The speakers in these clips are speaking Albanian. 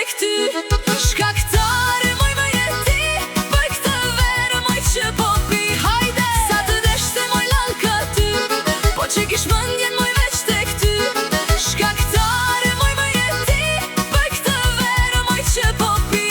tek ty. Shkaktare moj më jeti, bëj këtë verë moj që po pi. Hajde! Sa të desh se moj lalka ty, po që kish mëndjen moj veç tek ty. Shkaktare moj më jeti, bëj këtë verë moj që po pi.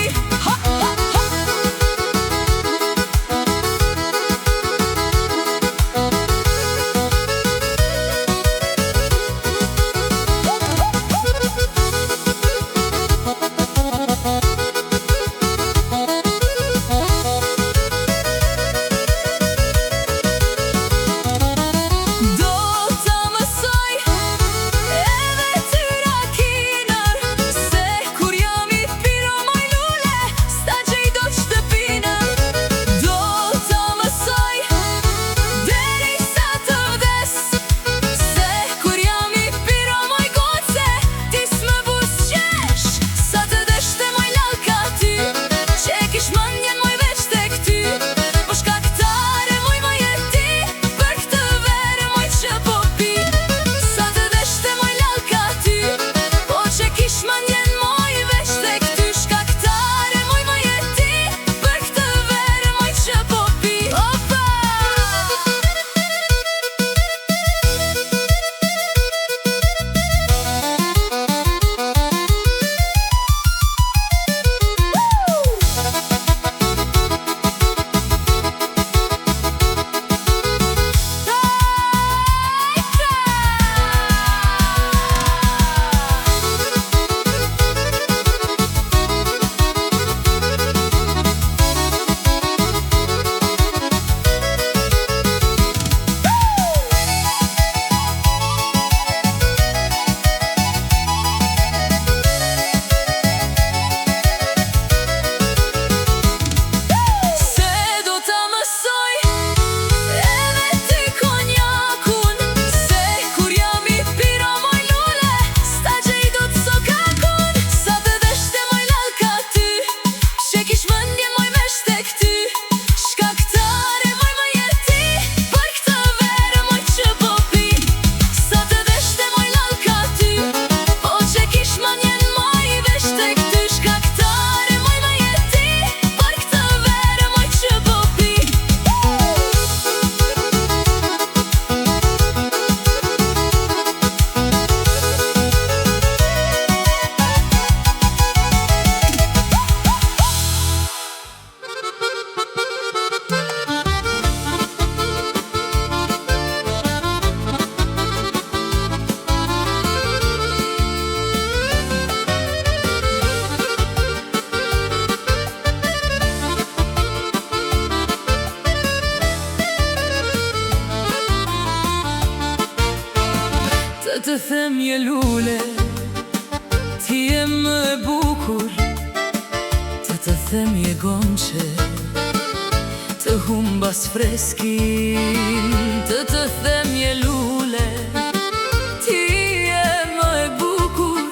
Të them je lule, ti je më e bukur. Të them je gonqe, të humbas freskin. Të them je lule, ti je më e bukur.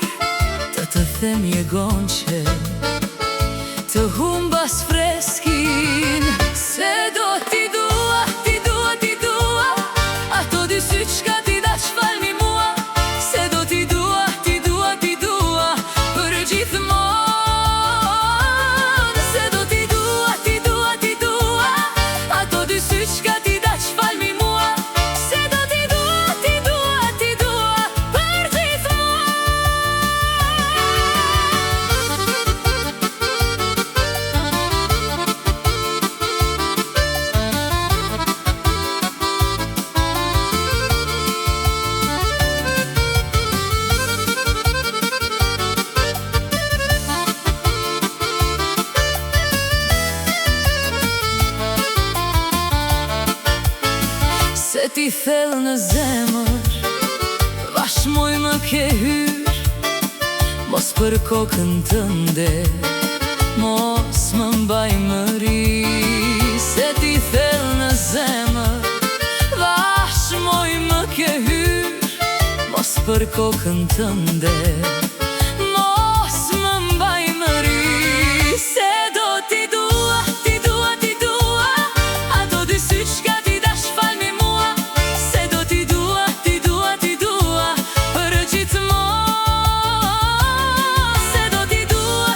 Të them je gonqe, të humbas freskin. Se do t'i dua, t'i dua, t'i dua, ato dy sy qka t'i da qfal mi mua. Se do t'i dua, t'i dua, t'i dua, për gjithmonë. Se do t'i dua, t'i dua, t'i dua, ato dy sy qka t'i da qfal mi mua. Se do t'i dua, t'i dua, t'i dua, për gjithmonë. Se ti thellë në zemër, vashmoj më ke hyr. Mos për kokën tënde, mos më mbaj mëri. Se ti thellë në zemër, vashmoj më ke hyr. Mos për kokën tënde, mos më mbaj mëri. Se do t'i dua, t'i dua, t'i dua, ato dy sy qka t'i da shfal mi mua. Se do t'i dua, t'i dua, t'i dua, për gjithmonë. Se do t'i dua,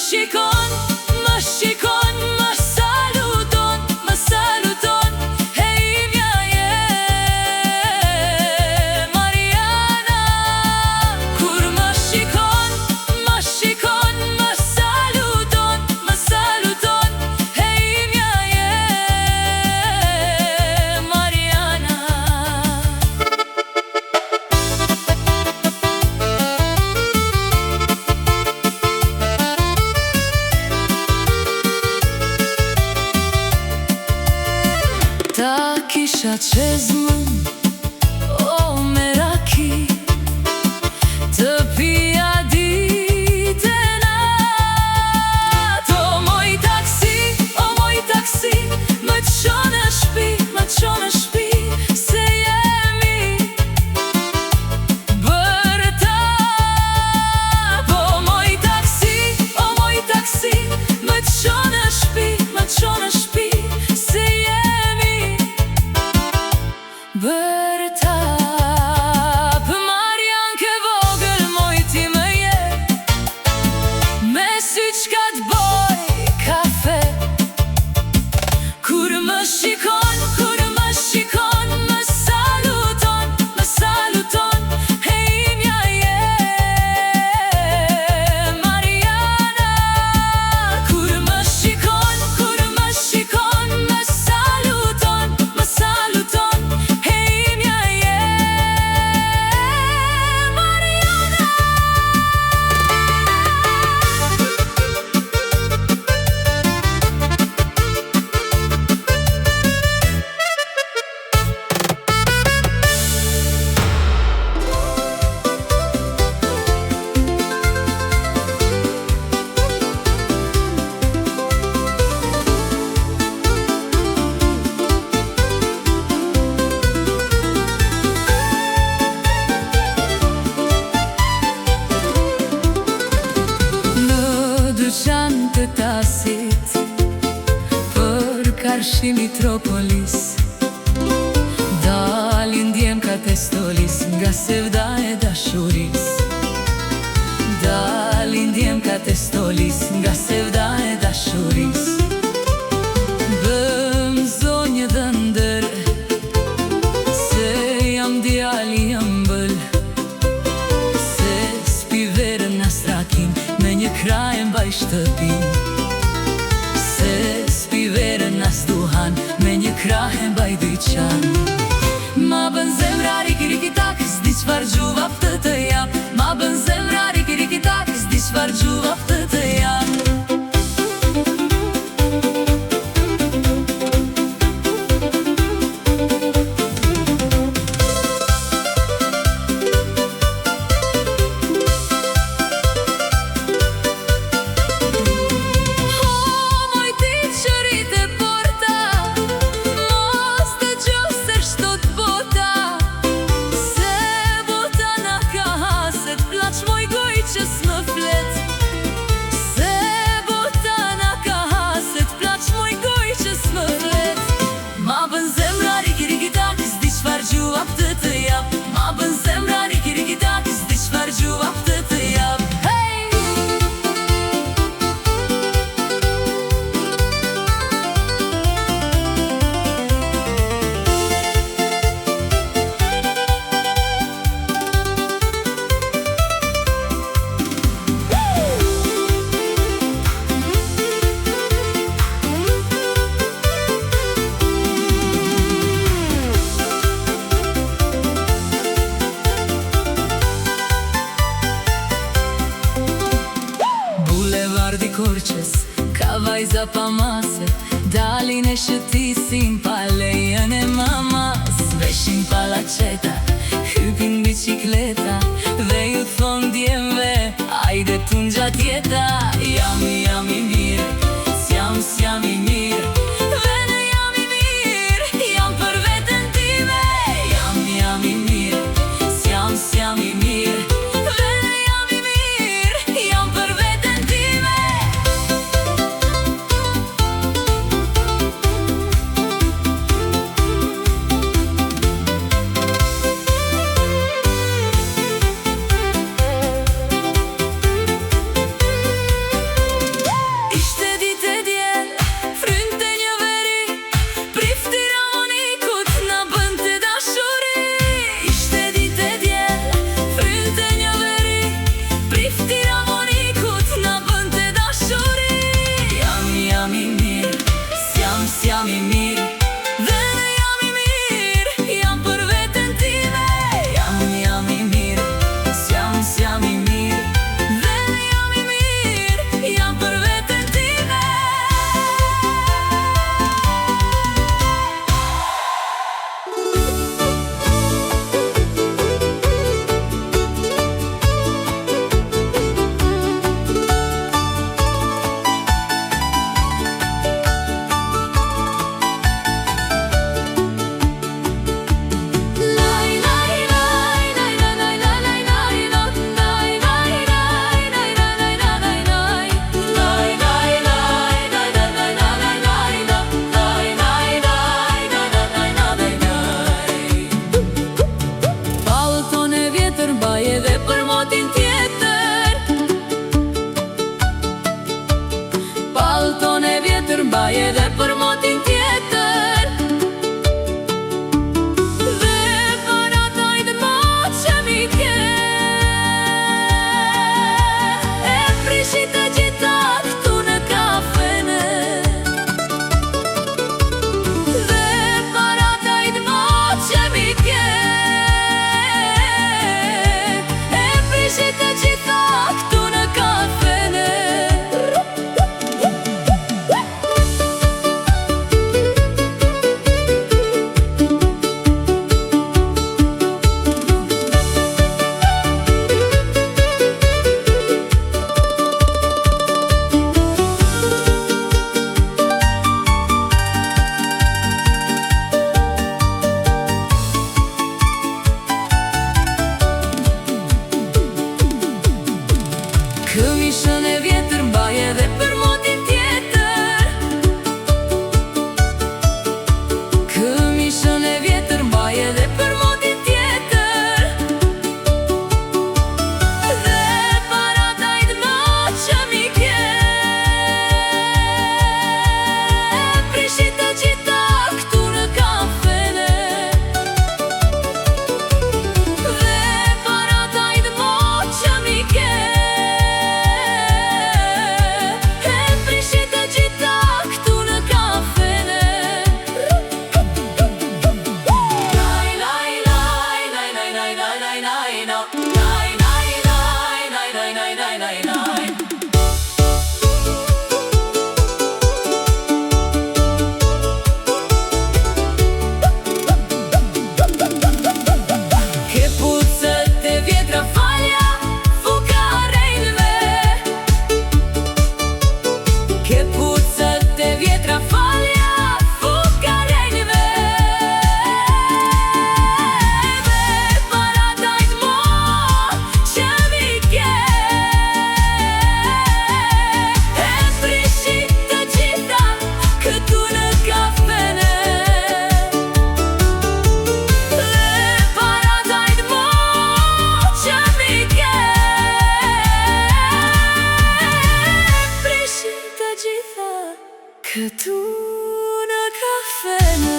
shikon, më shikon, më saluton, më saluton. Hej mja je Mariana. Kur më shikon, më shikon, më saluton, më saluton. Hej mja je Mariana. Ta kisha qezmën, o meraki, të pia dite nat. O moj taksi, më qo në shpi, më qo në shpi, se jemi bërtap. O moj taksi, më qo në shpi, më qo në shpi, se jemi bërtap. Marian ke vogël, moj ti më je, me sy qka t'boj kafe. Kur më shikon, më saluton, më saluton. Hej mja je Mariana. Kur më shikon, më saluton, më saluton. Hej mja je Mariana. Në dyqan të tasit, për karshi Mitropolis, dalin djem ka testolis, nga sevda e dashuris. Dalin djem ka testolis, nga sevda e dashuris. Bëm zonjë dëndër, se jam djali jam bëll, se s'pi verën as rakin, me një kraj e mbaj shtëpin. Se s'pi verën as duhan, me një kraj e mbaj dyqan. Ma bën zemra riki-riki-tak, s'di qfar gjuva për të jap. Ma bën zemra riki-riki-tak, s'di qfar gjuva për të jap. Korqës, ka vajza pa mase, dalin e shëtisin pa lejën e mamas. Veshin palaceta, hypin bicikleta, dhe ju thon djemve, ajde t'un gjat jeta. Jam i mirë, s'jam i mirë, vene jam i mirë, jam për vetën time. Jam i mirë, s'jam i mirë, vene jam i mirë, jam për vetën time. Këmishën e vjetër mbaj edhe për motin tjetër. Këmishën e vjetër mbaj edhe për motin tjetër. Dhe paratajt më që mi ke, prishit të gjitha këtu në kafene. Dhe paratajt më që mi ke, këtu në kafene.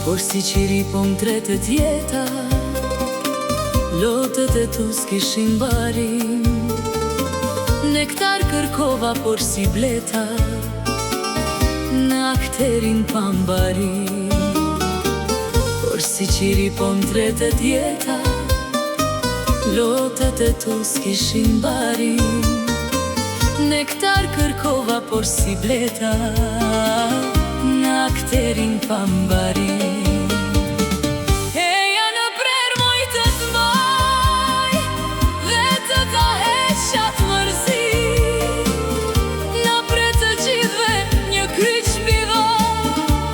Por si qiri po më tretë tjeta, lotët e tu s'kishin barim. Nektar kërkova por si bleta, në akterin pambarim. Por si qiri po më tretë tjeta, lotët e tu s'kishin barim. Nektar kërkova por si bleta, në akterin pambarim. Eja në prer moj të t'mbaj, dhe të ta heqat mërzi. Në pre të gjithve një kryq biva,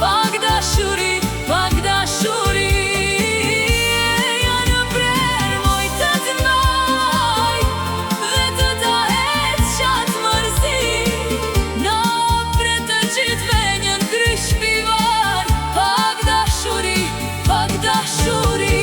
pak dashuri, pak dashuri. Eja në prer moj të t'mbaj, dhe të ta heqat mërzi. Në pre të gjithve një kryq bivar, pak dashuri, pak dashuri.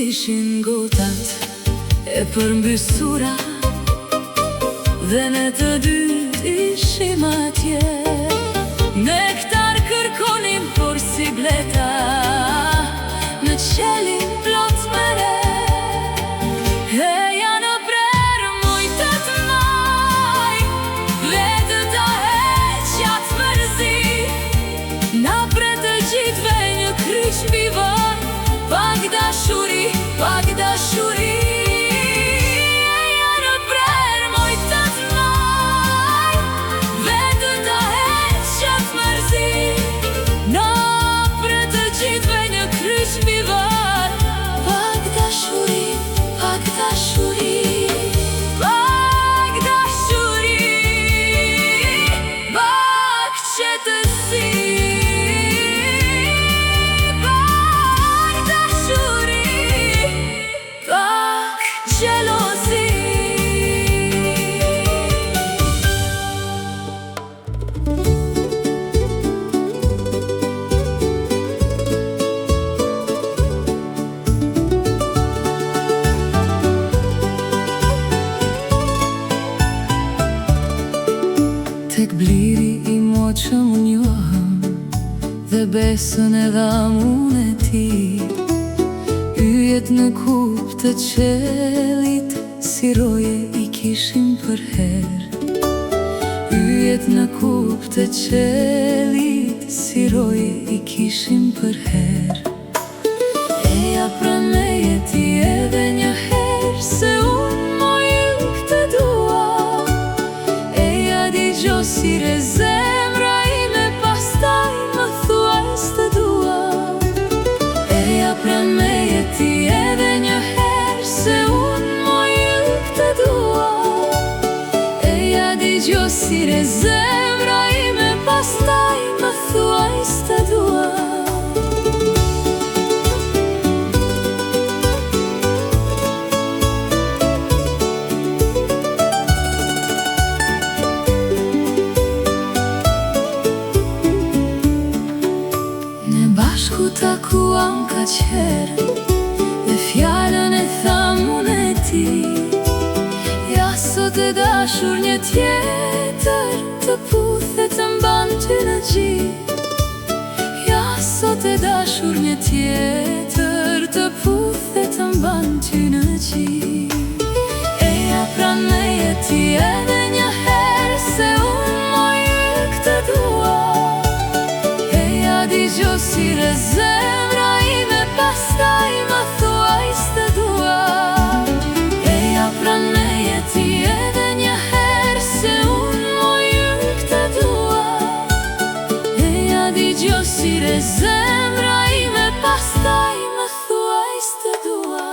Ishin gotat e përmbysura, dhe ne të dytë ishim atje. Nektar kërkonim por si bleta, në qelin plot mere. Eja në prer moj të t'mbaj, dhe të ta heqat mërzi. Na pre të gjithve një kryq bivar, pak dashuri, pak dashuri. Eja në prer moj të t'mbaj, dhe të ta heqat mërzi. Në pre të gjithve një kryq bivar, pak dashuri, pak dashuri. Pak dashuri, pak qetësi. Pak dashuri, dhe besën e dhamun e ti. Yjet në kup të qelit si roje i kishim për her. Yjet në kup të qelit si roje i kishim për her. Eja pran meje ti edhe një her, se unë mojë këtë dua. Eja digjo si zemra ime, pastaj më thuaj s'të dua. Eja pran meje ti edhe një her, se unë mojë këtë dua. Eja digjo si zemra ime, pastaj më thuaj s'të dua. Bashku takuam ka qerë dhe fjallën e thamun e ti. Ja sot e dashur një tjetër të puthet të mban ty në gji. Ja sot e dashur një tjetër të puthet të mban ty në gji. Eja pran meje ti edhe një herë, se unë mojë këtë dua. Digjo si zemra ime, pastaj më thuaj s'të dua. Eja pran meje ti edhe një herë, se unë mojë këtë dua. Eja digjo si zemra ime, pastaj më thuaj s'të dua.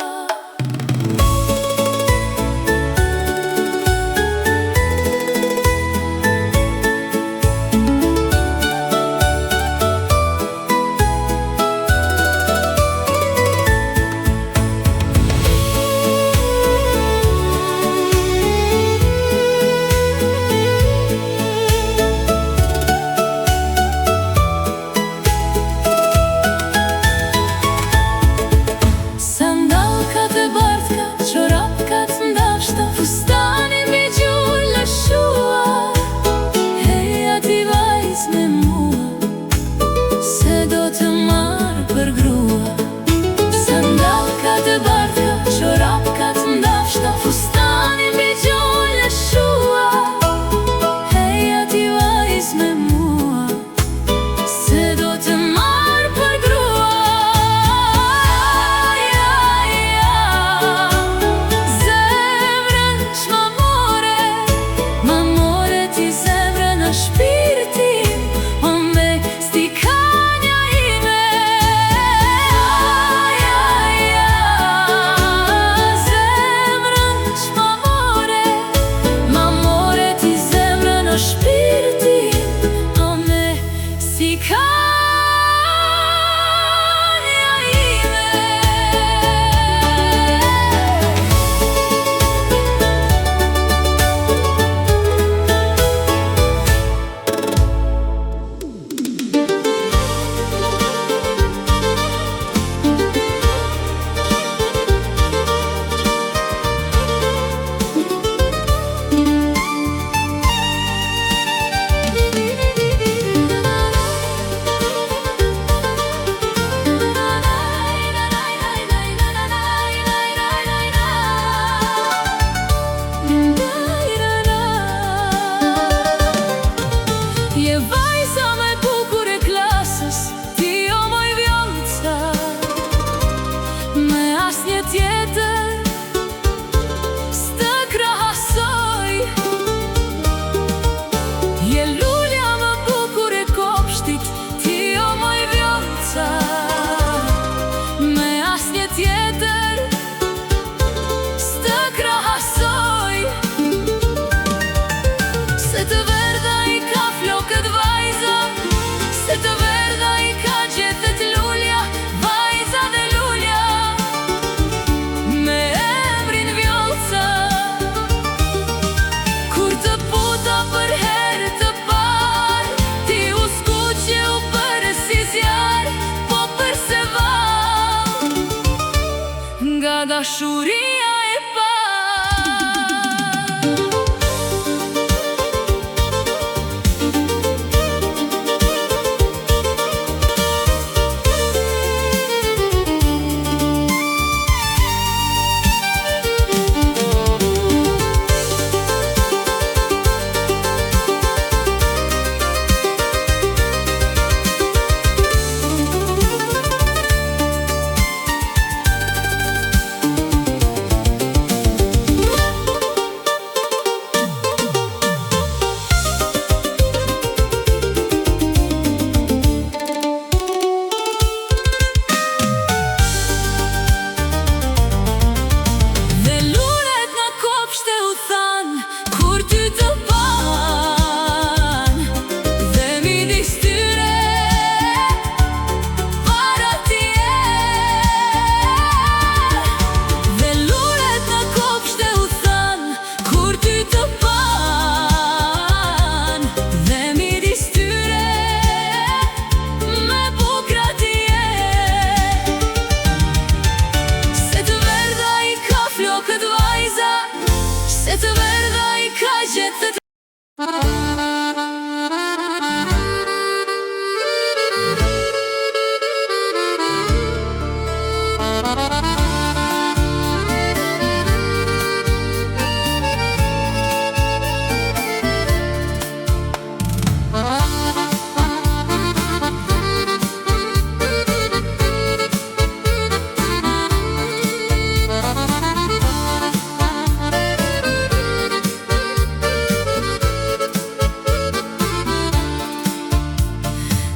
Dashuria e pa.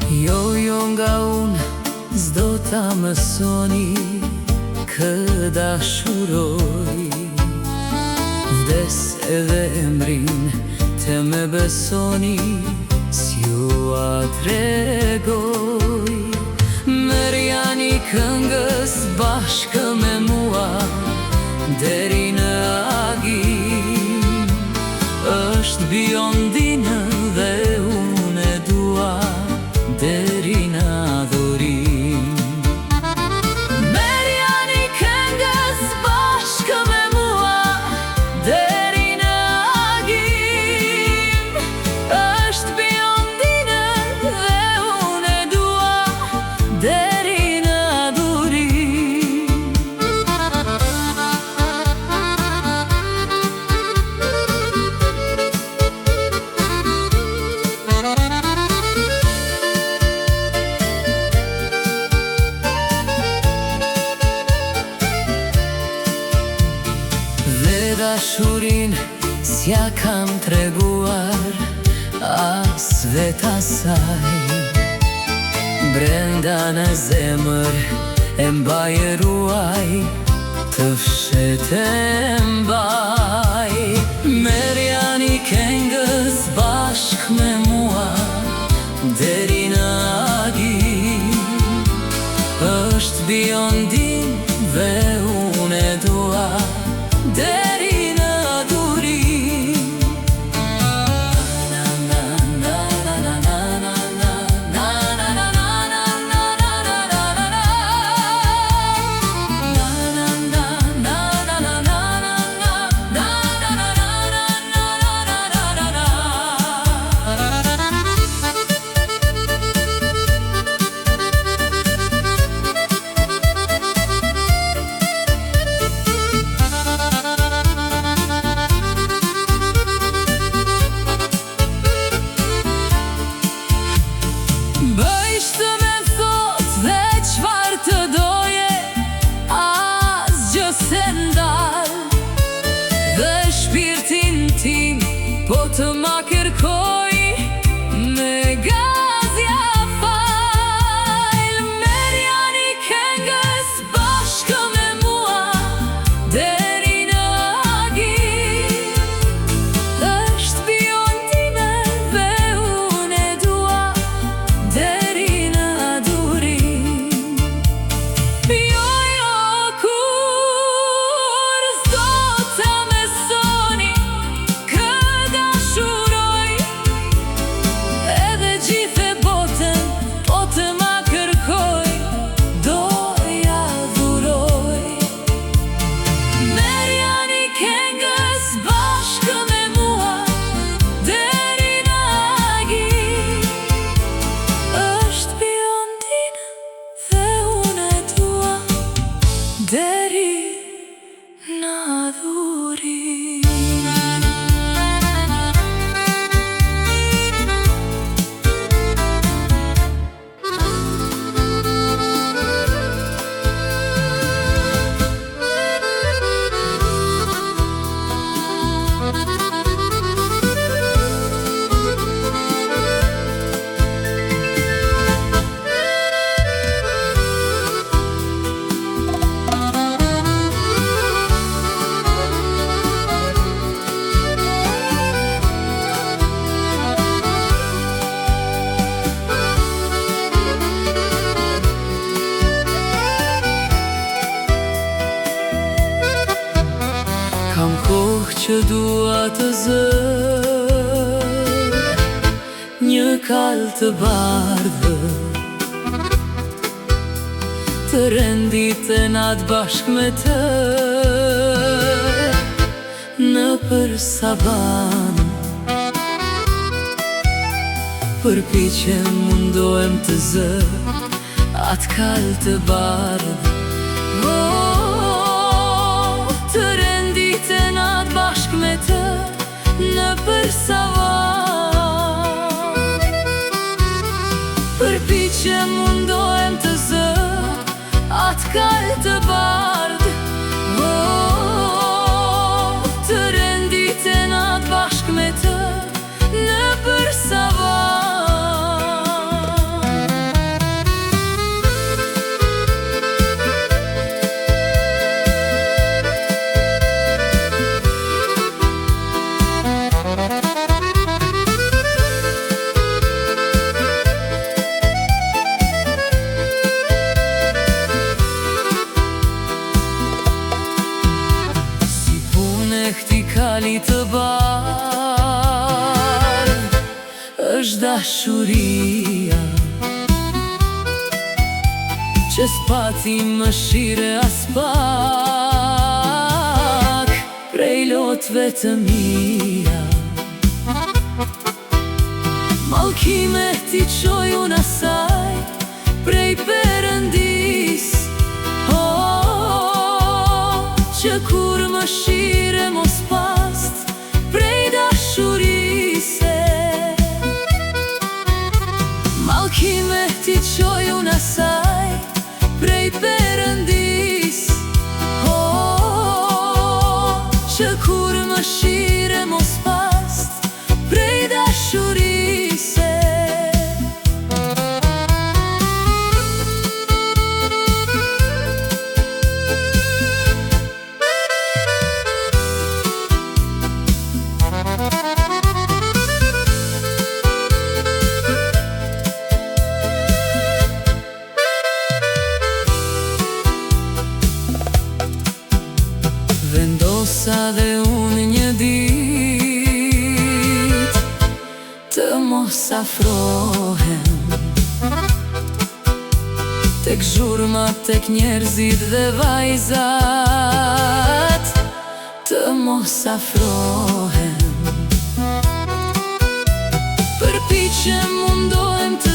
Jo nga unë s'do ta mësoni kë dashuroj. Vdes edhe emrin të me besoni, s'ju a tregoj. Merja një këngës bashkë me mua deri në agim. Është biondinë dhe unë e dua deri në adhurim. Merja një këngës bashkë me mua deri në agim. Është biondinë dhe unë e dua deri në adhurim. Dashurin s'ja kam treguar as vet asaj. Brenda në zemër e mbaj e ruaj, të fshet e mbaj. Merja një këngës bashk me mua deri në agim. Është biondin dhe unë e dua deri në adhurim. Po të ma kërkoj me gazja fajl. Merja një këngës bashkë me mua deri në agim. Është biondine dhe unë e dua deri në adhurim. Jo, kur s'do ta mësoni kë dashuroj. Edhe gjithë e botën po të ma kërkoj, do ja dhuroj. Merja një këngës bashkë me mua deri në agim. Është biondine dhe unë e dua deri në adhurim. Kam kohë që dua të zër një kalë të bardhë, të rendit e natë bashk me të në për savan. Përpiqem mundohem të zër atë kalë të bardhë. Të rendit e natë bashk me të në për savan. Përpiqem mundohem të zër atë kalë të bardhë. Të rendit e natë bashk me të në për savan. dashuria që s'pati mëshire as pak prej lotëve të mia. Mallkime ti qoj unë asaj prej Perëndis, që kur mëshire mos past prej dashurise. Mallkime ti qoj unë asaj prej Perëndis, që kur mëshire mos past prej dashurise. Vendosa dhe unë një dit të mos afrohem tek zhurmat, tek njerëzit dhe vajzat, të mos afrohem. Përpiqem, mundohem të